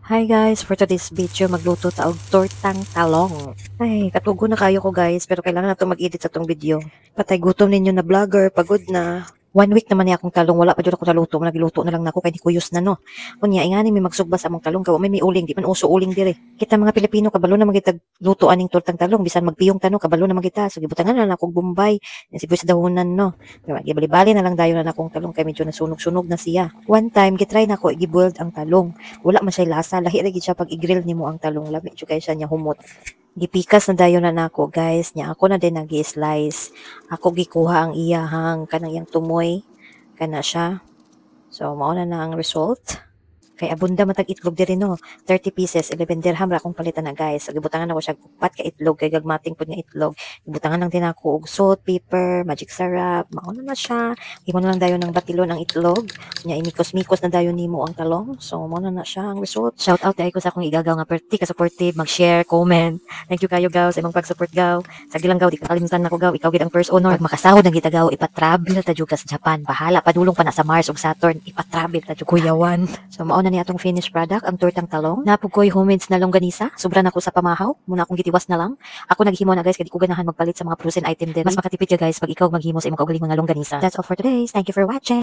Hi guys, for today's video magluto ta og tortang talong. Ay, katugo na kayo ko guys, pero kailangan na to mag-edit sa tong video. Patay gutom ninyo na vlogger, pagod na. 1 week naman niya akong talong, wala pa jud ako naluto, nagluto na lang nako kay di kuyos na no. Unya ingani may magsugba sa among talong, kaw may uling, di man uso uling dire. Kita mga Pilipino kabalo na magitag luto aning tortang talong, bisan magpiyong tanong kabalo na magita. So gibutangan na akong Bombay, sibuyas dahonan no. Gibali-bali na lang dayon na akong talong kay medyo nasunog-sunog na siya. One time gitry nako i-boiled ang talong. Wala man siya lasa, lahi ra gid siya pag i-grill nimo ang talong, labi jud kay siya nya humot. Gipikas na dayon na nako guys, nya ako na din nagi-slice. Ako gikuha ang iyahang kanang iyang tumoy kana siya. So mao na ang result. Kay abunda matag itlog diri no. 30 pieces, 11 dirham ra akong palitan na guys. So gibutangan ako siya upat ka itlog kay gagmating pud nga itlog. Gibutangan lang din ako og salt, pepper, magic syrup. Mao na siya. Imo na lang dayon ng batilon ang itlog. Nya imikos-mikos na dayon nimo ang talong. So mao na siya ang result. Shout out dai ko sa akong igagaw nga perti ka supportive, mag-share, comment. Thank you kayo gaw sa imong pag-support gaw. Sa gilang gaw di ka kalimutan nako gaw, ikaw gid ang first honor. Pag makasahod ang kita gaw, ipa-travel ta jud ka sa Japan. Bahala padulong pa na sa Mars ug Saturn, ipa-travel ta jud kuyawan. So mao na ni atong finished product ang tortang talong. Napugoy homemade na longganisa. Sobra na ko sa pamahaw. Muna akong gitiwas na lang. Ako naghimo na guys, kay di ko ganahan magpalit sa mga frozen item din. Mas makatipid ka guys pag ikaw maghimo sa imong kaugaling mga longganisa. That's all for today. Thank you for watching.